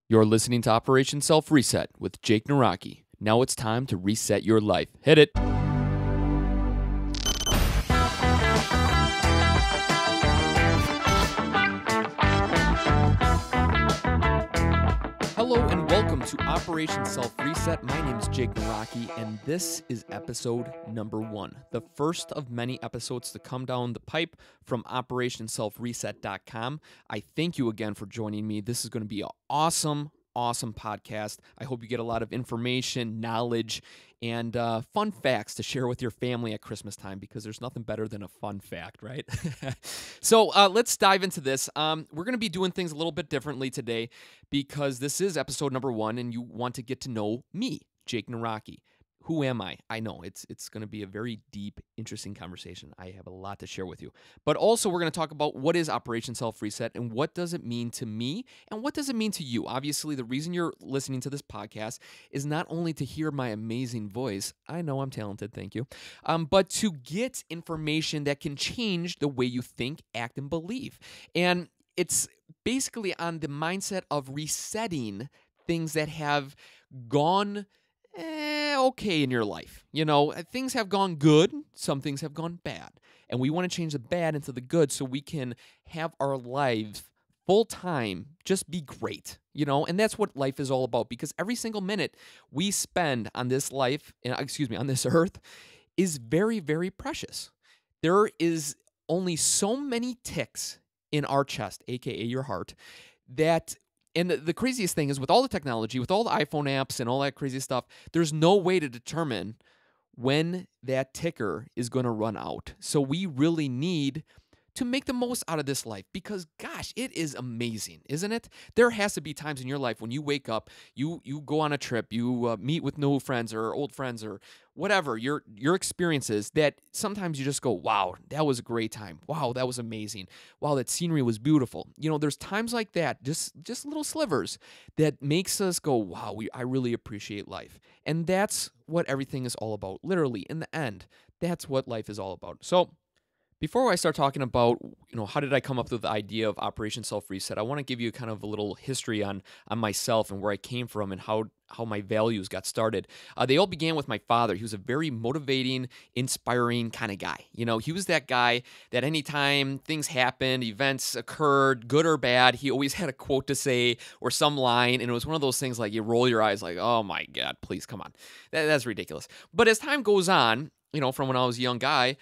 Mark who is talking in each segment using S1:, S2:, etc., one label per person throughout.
S1: You're listening to Operation Self Reset with Jake Naraki. Now it's time to reset your life. Hit it. Hello and welcome to Operation Self Reset. My name is Jake Naraki, and this is episode number 1, the first of many episodes to come down the pipe from OperationSelfReset.com. I thank you again for joining me. This is going to be an awesome podcast. I hope you get a lot of information, knowledge, and fun facts to share with your family at Christmas time, because there's nothing better than a fun fact, right? So let's dive into this. We're going to be doing things a little bit differently today because this is episode number 1 and you want to get to know me, Jake Naraki. Who am I? I know it's going to be a very deep, interesting conversation. I have a lot to share with you. But also we're going to talk about what is Operation Self Reset and what does it mean to me and what does it mean to you? Obviously, the reason you're listening to this podcast is not only to hear my amazing voice. I know I'm talented, thank you. But to get information that can change the way you think, act, and believe. And it's basically on the mindset of resetting things that have gone okay in your life. You know, things have gone good, some things have gone bad. And we want to change the bad into the good so we can have our lives full time just be great, you know? And that's what life is all about, because every single minute we spend on this on this earth is very, very precious. There is only so many ticks in our chest, aka your heart, and the craziest thing is, with all the technology, with all the iPhone apps and all that crazy stuff, there's no way to determine when that ticker is going to run out. So we really need to make the most out of this life, because gosh, it is amazing, isn't it? There has to be times in your life when you wake up, you go on a trip, you meet with new friends or old friends or whatever your experiences, that sometimes you just go, wow, that was a great time. Wow, that was amazing. Wow, that scenery was beautiful. You know, there's times like that, just little slivers that makes us go, wow, I really appreciate life. And that's what everything is all about. Literally, in the end, that's what life is all about. So before I start talking about, how did I come up with the idea of Operation Self Reset, I want to give you kind of a little history on myself and where I came from and how my values got started. They all began with my father. He was a very motivating, inspiring kind of guy. You know, he was that guy that anytime things happened, events occurred, good or bad, he always had a quote to say or some line, and it was one of those things like you roll your eyes like, oh my God, please, come on. That's ridiculous. But as time goes on, from when I was a young guy,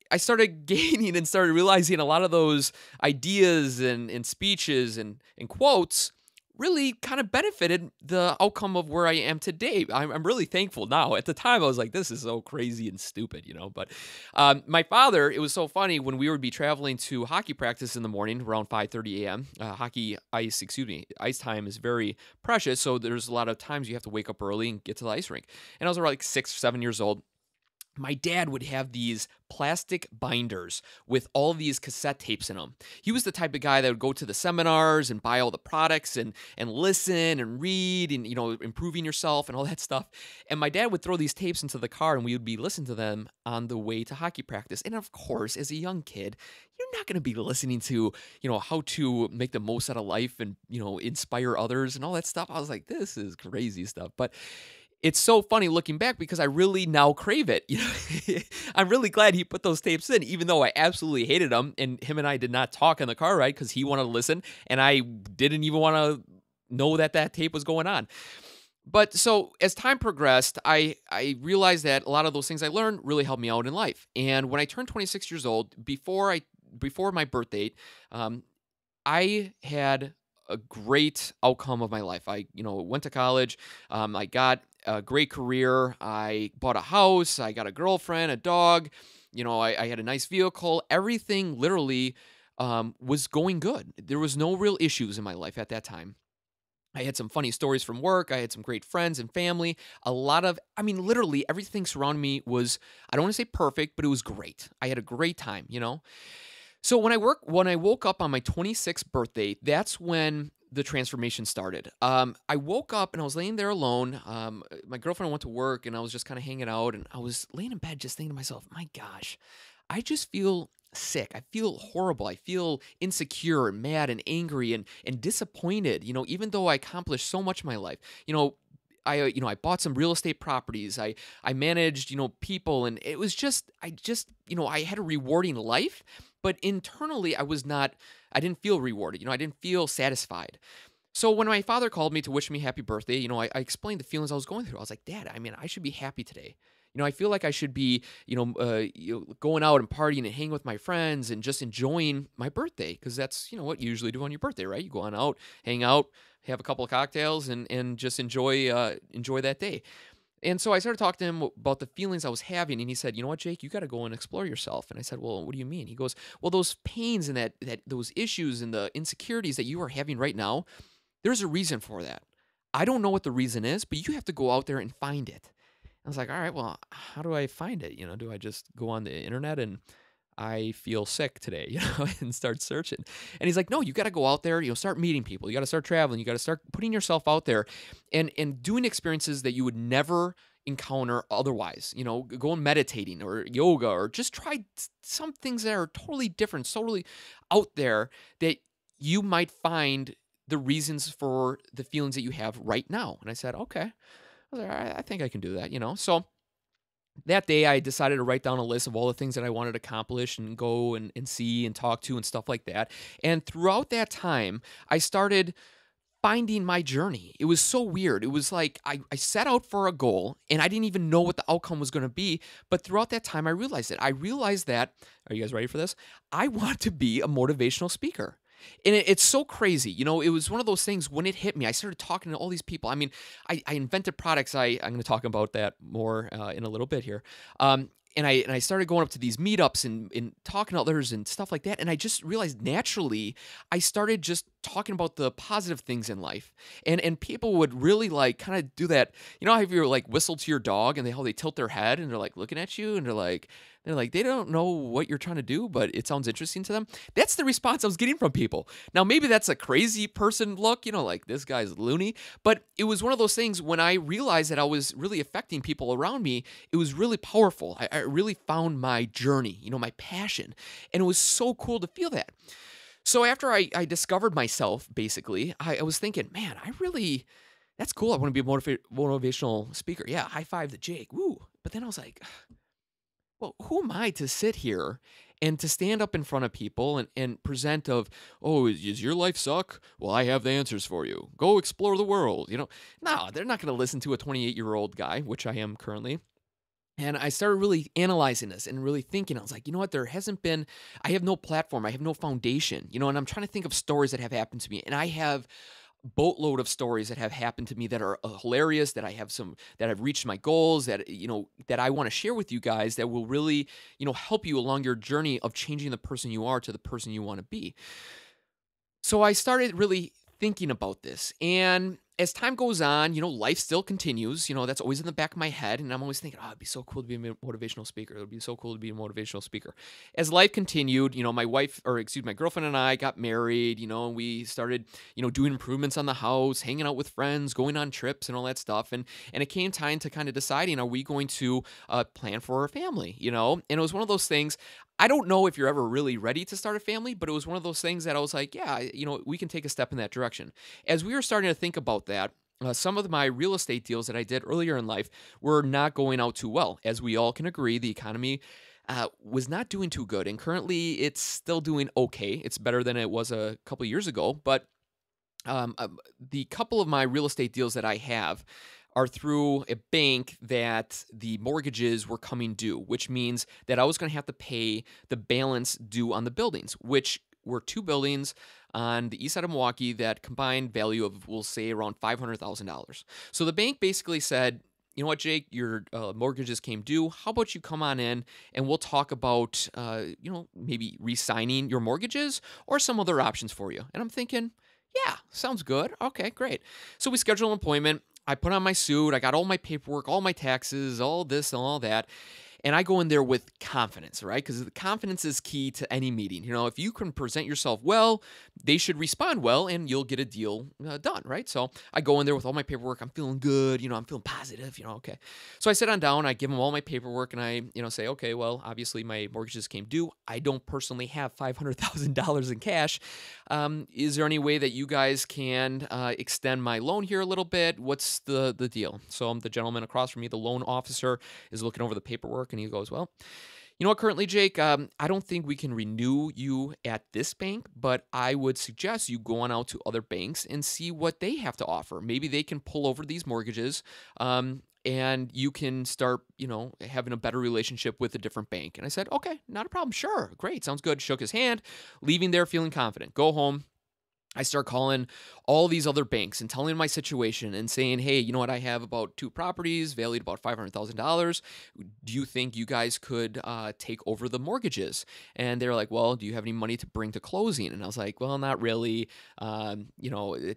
S1: I started gaining and started realizing a lot of those ideas and speeches and quotes really kind of benefited the outcome of where I am today. I'm really thankful now. At the time, I was like, this is so crazy and stupid, But my father, it was so funny when we would be traveling to hockey practice in the morning around 5:30 a.m. Ice time is very precious, so there's a lot of times you have to wake up early and get to the ice rink. And I was around like 6 or 7 years old. My dad would have these plastic binders with all these cassette tapes in them. He was the type of guy that would go to the seminars and buy all the products and listen and read and, improving yourself and all that stuff. And my dad would throw these tapes into the car and we would be listening to them on the way to hockey practice. And of course, as a young kid, you're not going to be listening to, how to make the most out of life and, inspire others and all that stuff. I was like, this is crazy stuff. But it's so funny looking back because I really now crave it. I'm really glad he put those tapes in, even though I absolutely hated them. And him and I did not talk in the car ride because he wanted to listen, and I didn't even want to know that tape was going on. But so as time progressed, I realized that a lot of those things I learned really helped me out in life. And when I turned 26 years old, before my birth date, I had a great outcome of my life. I, went to college. I got a great career. I bought a house. I got a girlfriend, a dog. I had a nice vehicle. Everything literally was going good. There was no real issues in my life at that time. I had some funny stories from work. I had some great friends and family. Literally everything surrounding me was, I don't want to say perfect, but it was great. I had a great time, So when I woke up on my 26th birthday, that's when the transformation started. I woke up and I was laying there alone. My girlfriend went to work and I was just kind of hanging out, and I was laying in bed just thinking to myself, my gosh, I just feel sick. I feel horrible. I feel insecure and mad and angry and disappointed, even though I accomplished so much in my life. I bought some real estate properties. I managed, people, and it was just I had a rewarding life, but internally I didn't feel rewarded. I didn't feel satisfied. So when my father called me to wish me happy birthday, I explained the feelings I was going through. I was like, Dad, I should be happy today. I feel like I should be, going out and partying and hanging with my friends and just enjoying my birthday, because that's, what you usually do on your birthday, right? You go on out, hang out, have a couple of cocktails, and just enjoy that day. And so I started talking to him about the feelings I was having, and he said, "You know what, Jake, you got to go and explore yourself." And I said, "Well, what do you mean?" He goes, "Well, those pains and those issues and the insecurities that you are having right now, there's a reason for that. I don't know what the reason is, but you have to go out there and find it." I was like, "All right, well, how do I find it? Do I just go on the internet and I feel sick today, and start searching?" And he's like, "No, you got to go out there, start meeting people. You got to start traveling. You got to start putting yourself out there and doing experiences that you would never encounter otherwise. Go and meditating or yoga, or just try some things that are totally different, totally out there, that you might find the reasons for the feelings that you have right now." And I said, "Okay." I was like, "All right, I think I can do that, So that day, I decided to write down a list of all the things that I wanted to accomplish and go and see and talk to and stuff like that. And throughout that time, I started finding my journey. It was so weird. It was like I set out for a goal and I didn't even know what the outcome was going to be. But throughout that time, I realized it. I realized that, are you guys ready for this? I want to be a motivational speaker. And it's so crazy. It was one of those things when it hit me. I started talking to all these people. I invented products. I'm going to talk about that more in a little bit here. And I started going up to these meetups and talking to others and stuff like that. And I just realized naturally, I started just talking about the positive things in life. And people would really like kind of do that. How you like whistle to your dog and how they tilt their head and they're like looking at you and they're like, they don't know what you're trying to do, but it sounds interesting to them. That's the response I was getting from people. Now, maybe that's a crazy person look, like this guy's loony, but it was one of those things when I realized that I was really affecting people around me, it was really powerful. I really found my journey, my passion, and it was so cool to feel that. So after I discovered myself, basically, I was thinking, man, that's cool. I want to be a motivational speaker. Yeah, high five to Jake. Woo. But then I was like, well, who am I to sit here and to stand up in front of people and present of, oh, does your life suck? Well, I have the answers for you. Go explore the world. No, they're not going to listen to a 28-year-old guy, which I am currently. And I started really analyzing this and really thinking, I was like, you know what? I have no platform. I have no foundation, and I'm trying to think of stories that have happened to me. And I have boatload of stories that have happened to me that are hilarious, that have reached my goals, that that I want to share with you guys, that will really help you along your journey of changing the person you are to the person you want to be. So I started really thinking about this, and as time goes on, life still continues. That's always in the back of my head, and I'm always thinking, oh, it'd be so cool to be a motivational speaker. It would be so cool to be a motivational speaker. As life continued, my girlfriend and I got married, and we started, doing improvements on the house, hanging out with friends, going on trips and all that stuff. And it came time to kind of deciding, are we going to plan for a family, And it was one of those things. I don't know if you're ever really ready to start a family, but it was one of those things that I was like, yeah, we can take a step in that direction. As we were starting to think about that, some of my real estate deals that I did earlier in life were not going out too well. As we all can agree, the economy was not doing too good. And currently, it's still doing okay. It's better than it was a couple of years ago. But the couple of my real estate deals that I have are through a bank that the mortgages were coming due, which means that I was going to have to pay the balance due on the buildings, which were two buildings on the east side of Milwaukee that combined value of, we'll say, around $500,000. So the bank basically said, you know what, Jake, your mortgages came due. How about you come on in and we'll talk about, maybe re-signing your mortgages or some other options for you. And I'm thinking, yeah, sounds good. Okay, great. So we scheduled an appointment. I put on my suit. I got all my paperwork, all my taxes, all this and all that. And I go in there with confidence, right? Because the confidence is key to any meeting. If you can present yourself well, they should respond well and you'll get a deal done, right? So I go in there with all my paperwork. I'm feeling good. I'm feeling positive, okay. So I sit on down, I give them all my paperwork, and I, say, okay, well, obviously my mortgages came due. I don't personally have $500,000 in cash. Is there any way that you guys can extend my loan here a little bit? What's the deal? So the gentleman across from me, the loan officer, is looking over the paperwork, and he goes, well, you know what, currently, Jake, I don't think we can renew you at this bank, but I would suggest you go on out to other banks and see what they have to offer. Maybe they can pull over these mortgages, and you can start, having a better relationship with a different bank. And I said, okay, not a problem. Sure. Great. Sounds good. Shook his hand, leaving there feeling confident. Go home. I start calling all these other banks and telling them my situation and saying, hey, you know what? I have about 2 properties valued about $500,000. Do you think you guys could take over the mortgages? And they're like, well, do you have any money to bring to closing? And I was like, well, not really. I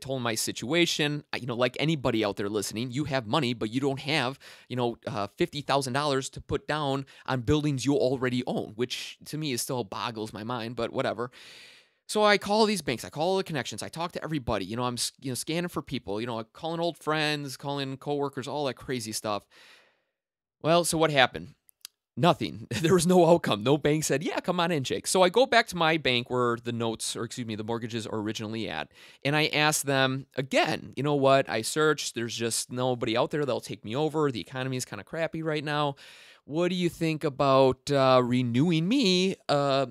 S1: told them my situation. Like anybody out there listening, you have money, but you don't have, $50,000 to put down on buildings you already own, which to me is still boggles my mind, but whatever. So I call these banks, I call all the connections, I talk to everybody, I'm scanning for people, calling old friends, calling coworkers, all that crazy stuff. Well, so what happened? Nothing. There was no outcome. No bank said, yeah, come on in, Jake. So I go back to my bank where the mortgages are originally at, and I ask them again, you know what? I searched, there's just nobody out there that'll take me over. The economy is kind of crappy right now. What do you think about renewing me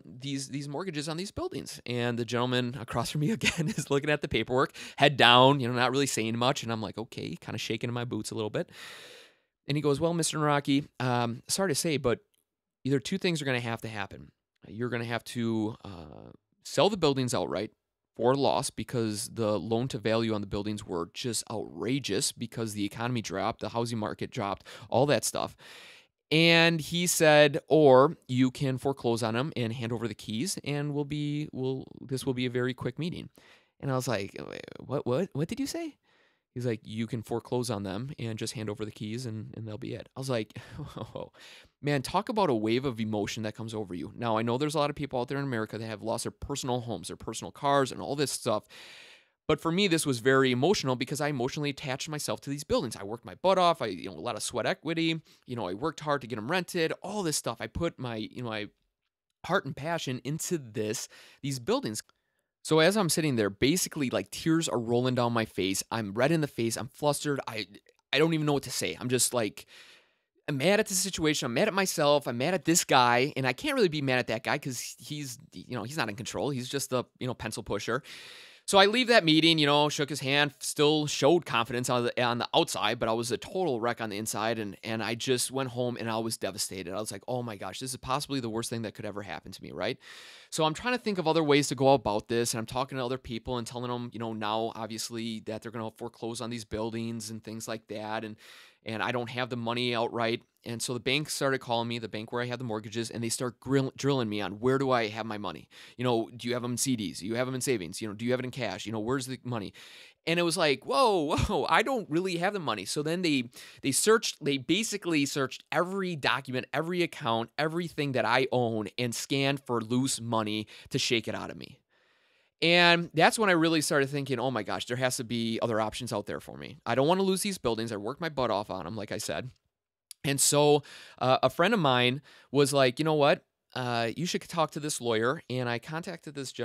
S1: these mortgages on these buildings? And the gentleman across from me again is looking at the paperwork, head down, not really saying much. And I'm like, okay, kind of shaking in my boots a little bit. And he goes, well, Mr. Naraki, sorry to say, but either 2 things are going to happen. You're going to have to sell the buildings outright for loss because the loan to value on the buildings were just outrageous because the economy dropped, the housing market dropped, all that stuff. And he said, or you can foreclose on them and hand over the keys, and this will be a very quick meeting. And I was like, what did you say? He's like, you can foreclose on them and just hand over the keys, and they'll be it. I was like, oh, man, talk about a wave of emotion that comes over you. Now, I know there's a lot of people out there in America that have lost their personal homes, their personal cars, and all this stuff. But for me, this was very emotional because I emotionally attached myself to these buildings. I worked my butt off. A lot of sweat equity. I worked hard to get them rented. All this stuff. I put my heart and passion into these buildings. So as I'm sitting there, basically like tears are rolling down my face. I'm red in the face. I'm flustered. I don't even know what to say. I'm just like, I'm mad at the situation. I'm mad at myself. I'm mad at this guy, and I can't really be mad at that guy because he's not in control. He's just the pencil pusher. So I leave that meeting, shook his hand, still showed confidence on the outside, but I was a total wreck on the inside, and I just went home and I was devastated. I was like, oh my gosh, this is possibly the worst thing that could ever happen to me, right? So I'm trying to think of other ways to go about this, and I'm talking to other people and telling them, now obviously that they're going to foreclose on these buildings and things like that, and I don't have the money outright. And so the bank started calling me, the bank where I had the mortgages, and they start drilling me on where do I have my money? Do you have them in CDs? Do you have them in savings? Do you have it in cash? Where's the money? And it was like, whoa, I don't really have the money. So then they basically searched every document, every account, everything that I own and scanned for loose money to shake it out of me. And that's when I really started thinking, oh my gosh, there has to be other options out there for me. I don't want to lose these buildings. I worked my butt off on them, like I said. And so a friend of mine was like, you know what? You should talk to this lawyer. And I contacted this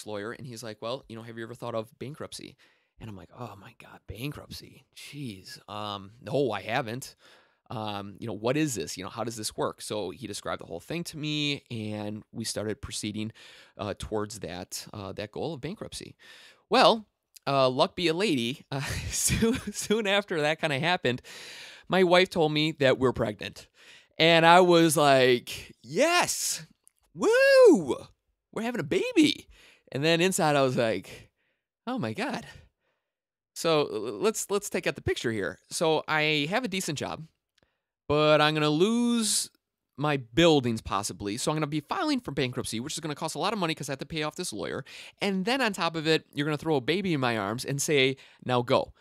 S1: lawyer, and he's like, well, have you ever thought of bankruptcy? And I'm like, oh my God, bankruptcy. Jeez. No, I haven't. What is this? How does this work? So he described the whole thing to me, and we started proceeding towards that goal of bankruptcy. Well, luck be a lady. Soon after that kind of happened, my wife told me that we're pregnant. And I was like, yes, woo, we're having a baby. And then inside I was like, oh my God. So let's take out the picture here. So I have a decent job, but I'm going to lose my buildings possibly. So I'm going to be filing for bankruptcy, which is going to cost a lot of money because I have to pay off this lawyer. And then on top of it, you're going to throw a baby in my arms and say, now go.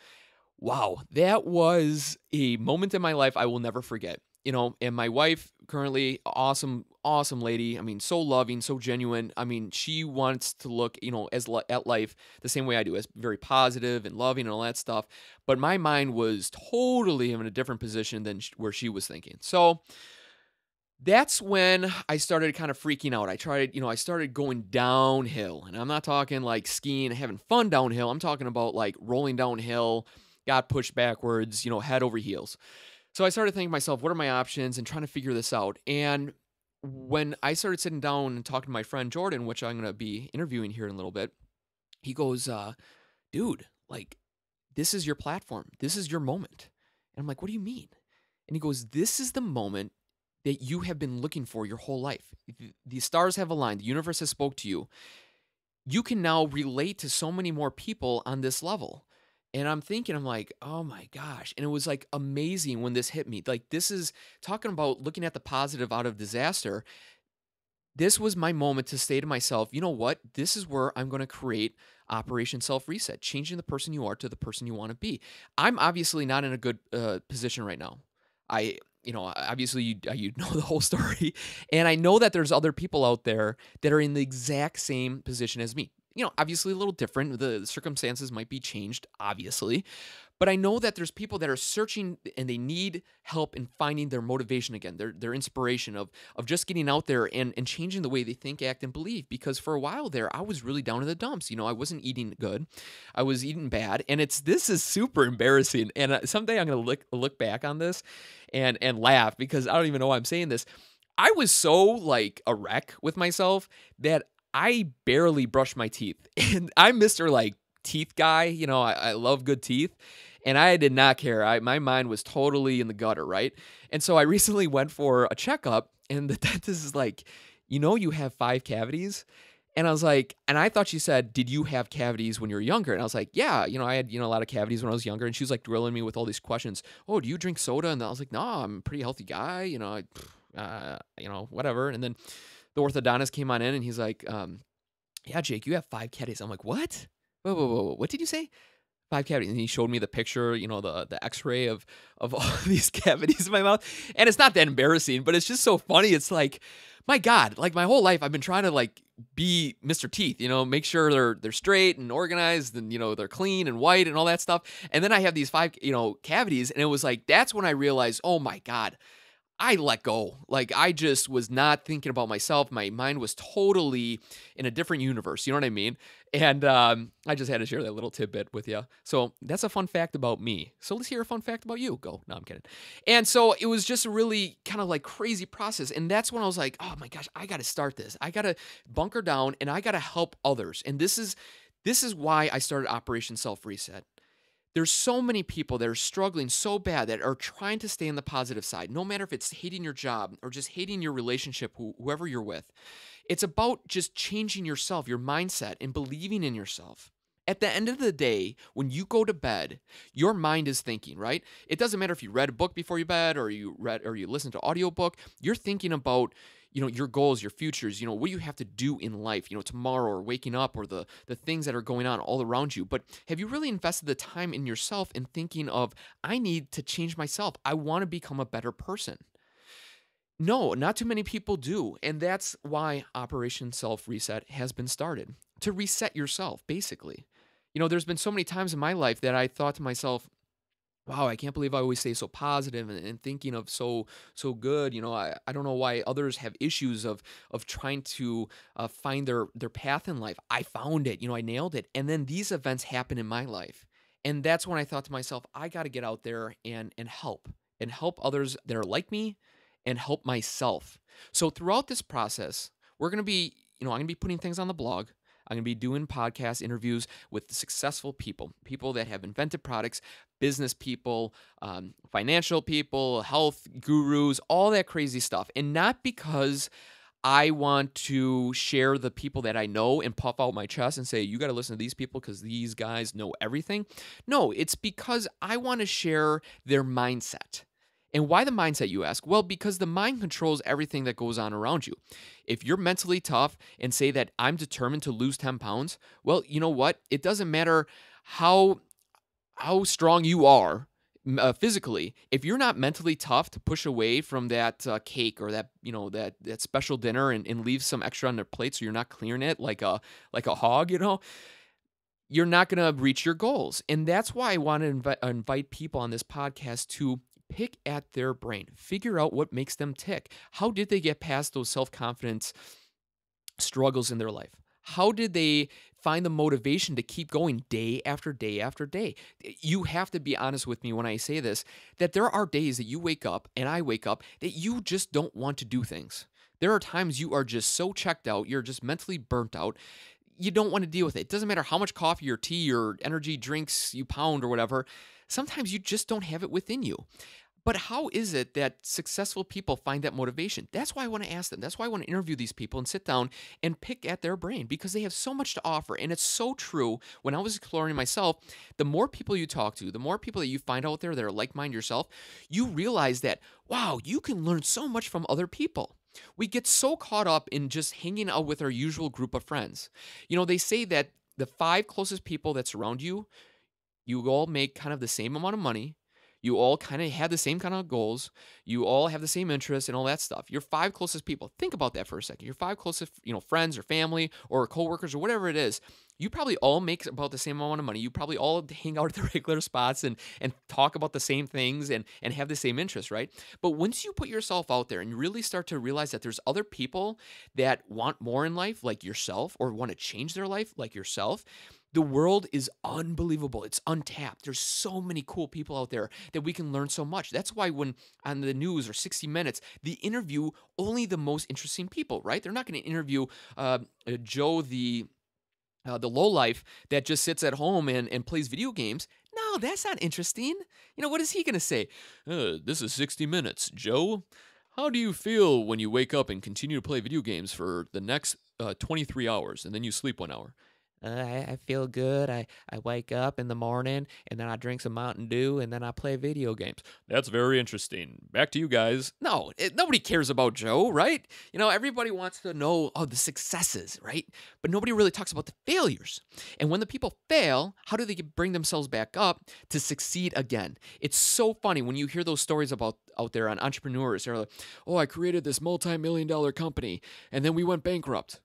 S1: Wow, that was a moment in my life I will never forget. and my wife currently, awesome, awesome lady. I mean, so loving, so genuine. I mean, she wants to look, at life the same way I do, as very positive and loving and all that stuff. But my mind was totally in a different position than where she was thinking. So that's when I started kind of freaking out. I started going downhill, and I'm not talking like skiing and having fun downhill. I'm talking about like rolling downhill, got pushed backwards, head over heels. So I started thinking to myself, what are my options, and trying to figure this out. And when I started sitting down and talking to my friend Jordan, which I'm going to be interviewing here in a little bit, he goes, dude, like, this is your platform. This is your moment. And I'm like, what do you mean? And he goes, this is the moment that you have been looking for your whole life. The stars have aligned. The universe has spoke to you. You can now relate to so many more people on this level. And I'm like, oh my gosh. And it was like amazing when this hit me. Like, this is talking about looking at the positive out of disaster. This was my moment to say to myself, you know what? This is where I'm going to create Operation Self Reset, changing the person you are to the person you want to be. I'm obviously not in a good position right now. Obviously you know the whole story. And I know that there's other people out there that are in the exact same position as me. Obviously a little different. The circumstances might be changed, obviously. But I know that there's people that are searching and they need help in finding their motivation again, their inspiration of just getting out there and changing the way they think, act, and believe. Because for a while there, I was really down in the dumps. I wasn't eating good. I was eating bad. And this is super embarrassing. And someday I'm going to look back on this and laugh, because I don't even know why I'm saying this. I was so like a wreck with myself that I barely brushed my teeth. And I'm Mr. like teeth guy. I love good teeth. And I did not care. My mind was totally in the gutter, right? And so I recently went for a checkup, and the dentist is like, you have 5 cavities? And I was like, and I thought she said, did you have cavities when you were younger? And I was like, yeah, I had, a lot of cavities when I was younger. And she was like drilling me with all these questions. Oh, do you drink soda? And I was like, no, I'm a pretty healthy guy. Whatever. And then the orthodontist came on in, and he's like, yeah, Jake, you have 5 cavities. I'm like, what? Whoa. What did you say? 5 cavities. And he showed me the picture, the x-ray of all these cavities in my mouth. And it's not that embarrassing, but it's just so funny. It's like, my God, like my whole life I've been trying to like be Mr. Teeth, make sure they're straight and organized, and they're clean and white and all that stuff. And then I have these 5, cavities, and it was like, that's when I realized, oh my God, I let go. Like, I just was not thinking about myself. My mind was totally in a different universe. You know what I mean? And I just had to share that little tidbit with you. So that's a fun fact about me. So let's hear a fun fact about you. Go. No, I'm kidding. And so it was just a really kind of like crazy process. And that's when I was like, oh my gosh, I got to start this. I got to bunker down, and I got to help others. And this is why I started Operation Self Reset. There's so many people that are struggling so bad, that are trying to stay on the positive side, no matter if it's hating your job or just hating your relationship, whoever you're with. It's about just changing yourself, your mindset, and believing in yourself. At the end of the day, when you go to bed, your mind is thinking, right? It doesn't matter if you read a book before you bed, or you listen to audiobook. You're thinking about your goals, your futures, what you have to do in life, tomorrow, or waking up, or the things that are going on all around you. But have you really invested the time in yourself and thinking of, I need to change myself. I want to become a better person. No, not too many people do. And that's why Operation Self Reset has been started, to reset yourself, basically. There's been so many times in my life that I thought to myself, wow, I can't believe I always stay so positive and thinking of so good. I don't know why others have issues of trying to find their path in life. I found it, I nailed it. And then these events happen in my life. And that's when I thought to myself, I got to get out there and help others that are like me, and help myself. So throughout this process, we're going to be, I'm going to be putting things on the blog. I'm going to be doing podcast interviews with successful people that have invented products, business people, financial people, health gurus, all that crazy stuff. And not because I want to share the people that I know and puff out my chest and say, you got to listen to these people because these guys know everything. No, it's because I want to share their mindset. And why the mindset, you ask? Well, because the mind controls everything that goes on around you. If you're mentally tough and say that I'm determined to lose 10 pounds, well, you know what? It doesn't matter how strong you are. physically, if you're not mentally tough to push away from that cake or that that special dinner and leave some extra on their plate so you're not clearing it like a hog, you're not going to reach your goals. And that's why I want to invite people on this podcast to pick at their brain, figure out what makes them tick. How did they get past those self-confidence struggles in their life? How did they find the motivation to keep going day after day after day? You have to be honest with me when I say this, that there are days that you wake up and I wake up that you just don't want to do things. There are times you are just so checked out, you're just mentally burnt out. You don't want to deal with it. It doesn't matter how much coffee or tea or energy drinks you pound or whatever. Sometimes you just don't have it within you. But how is it that successful people find that motivation? That's why I want to ask them. That's why I want to interview these people and sit down and pick at their brain, because they have so much to offer. And it's so true. When I was exploring myself, the more people you talk to, the more people that you find out there that are like-minded yourself, you realize that, wow, you can learn so much from other people. We get so caught up in just hanging out with our usual group of friends. They say that the 5 closest people that surround you, you all make kind of the same amount of money. You all kind of have the same kind of goals. You all have the same interests and all that stuff. Your 5 closest people. Think about that for a second. Your 5 closest, friends or family or coworkers or whatever it is. You probably all make about the same amount of money. You probably all hang out at the regular spots and talk about the same things and have the same interests, right? But once you put yourself out there and you really start to realize that there's other people that want more in life like yourself, or want to change their life like yourself, the world is unbelievable. It's untapped. There's so many cool people out there that we can learn so much. That's why when on the news or 60 Minutes, they interview only the most interesting people, right? They're not going to interview Joe, the lowlife that just sits at home and plays video games. No, that's not interesting. What is he going to say? This is 60 Minutes. Joe, how do you feel when you wake up and continue to play video games for the next 23 hours and then you sleep 1 hour? I feel good. I wake up in the morning and then I drink some Mountain Dew and then I play video games. That's very interesting. Back to you guys. No, nobody cares about Joe, right? Everybody wants to know the successes, right? But nobody really talks about the failures. And when the people fail, how do they bring themselves back up to succeed again? It's so funny when you hear those stories about out there on entrepreneurs. They're like, oh, I created this multi-million-dollar company and then we went bankrupt.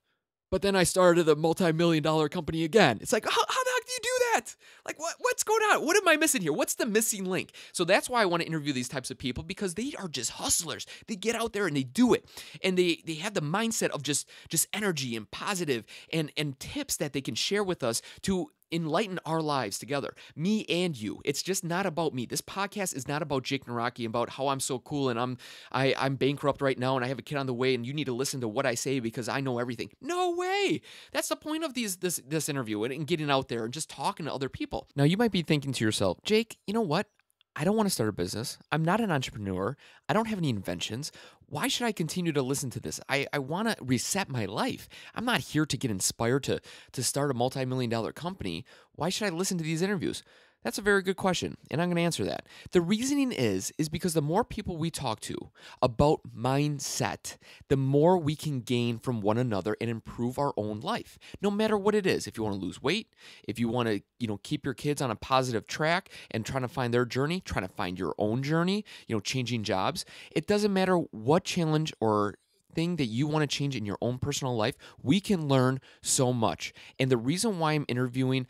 S1: But then I started a multi-million-dollar company again. It's like, how the heck do you do that? Like, what's going on? What am I missing here? What's the missing link? So that's why I want to interview these types of people, because they are just hustlers. They get out there and they do it. And they have the mindset of just energy and positive and tips that they can share with us to enlighten our lives together, me and you. It's just not about me. This podcast is not about Jake Naraki, about how I'm so cool and I'm bankrupt right now and I have a kid on the way and you need to listen to what I say because I know everything. No way. That's the point of this interview and getting out there and just talking to other people. Now you might be thinking to yourself, Jake, you know what? I don't want to start a business. I'm not an entrepreneur. I don't have any inventions. Why should I continue to listen to this? I want to reset my life. I'm not here to get inspired to start a multi-million-dollar company. Why should I listen to these interviews? That's a very good question, and I'm going to answer that. The reasoning is because the more people we talk to about mindset, the more we can gain from one another and improve our own life, no matter what it is. If you want to lose weight, if you want to, keep your kids on a positive track and trying to find their journey, trying to find your own journey, changing jobs, it doesn't matter what challenge or thing that you want to change in your own personal life, we can learn so much. And the reason why I'm interviewing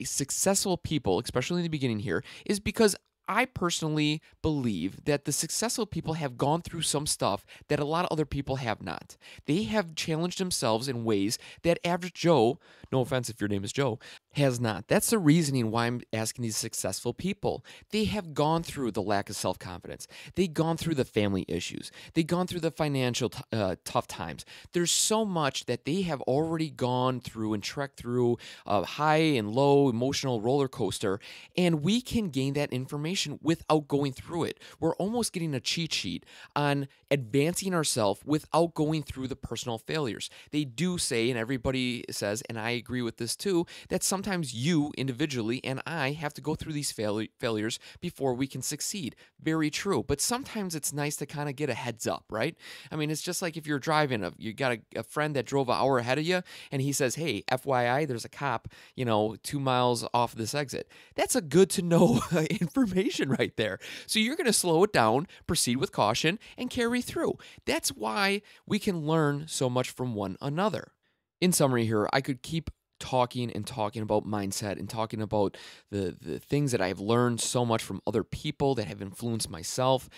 S1: successful people, especially in the beginning here, is because I personally believe that the successful people have gone through some stuff that a lot of other people have not. They have challenged themselves in ways that average Joe, no offense if your name is Joe, has not. That's the reasoning why I'm asking these successful people. They have gone through the lack of self-confidence. They've gone through the family issues. They've gone through the financial tough times. There's so much that they have already gone through and trekked through a high and low emotional roller coaster, and we can gain that information without going through it. We're almost getting a cheat sheet on advancing ourselves without going through the personal failures. They do say, and everybody says, and I agree with this too, that sometimes sometimes you individually and I have to go through these failures before we can succeed. Very true. But sometimes it's nice to kind of get a heads up, right? I mean, it's just like if you're driving, you got a friend that drove an hour ahead of you, and he says, hey, FYI, there's a cop, 2 miles off this exit. That's a good to know information right there. So you're going to slow it down, proceed with caution, and carry through. That's why we can learn so much from one another. In summary here, I could keep talking and talking about mindset and talking about the things that I've learned so much from other people that have influenced myself.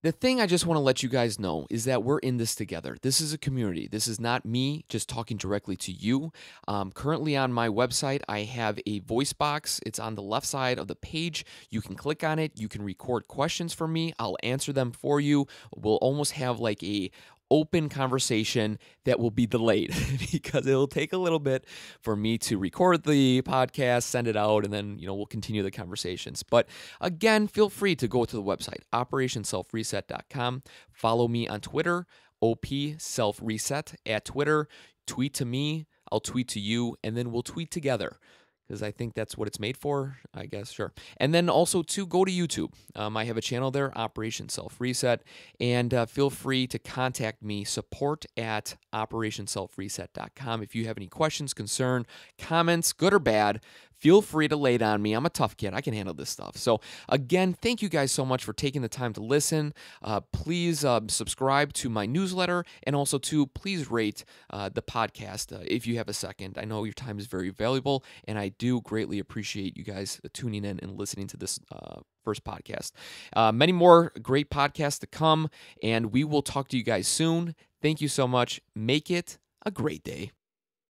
S1: The thing I just want to let you guys know is that we're in this together. This is a community. This is not me just talking directly to you. Currently on my website, I have a voice box. It's on the left side of the page. You can click on it. You can record questions for me. I'll answer them for you. We'll almost have like a open conversation that will be delayed because it'll take a little bit for me to record the podcast, send it out, and then, we'll continue the conversations. But again, feel free to go to the website, operationselfreset.com. Follow me on Twitter, OP Self Reset at Twitter. Tweet to me, I'll tweet to you, and then we'll tweet together, because I think that's what it's made for, I guess, sure. And then also to go to YouTube. I have a channel there, Operation Self Reset, and feel free to contact me, support@operationselfreset.com. If you have any questions, concern, comments, good or bad, feel free to lay it on me. I'm a tough kid. I can handle this stuff. So again, thank you guys so much for taking the time to listen. Please subscribe to my newsletter, and also please rate the podcast if you have a second. I know your time is very valuable, and I do greatly appreciate you guys tuning in and listening to this first podcast. Many more great podcasts to come, and we will talk to you guys soon. Thank you so much. Make it a great day.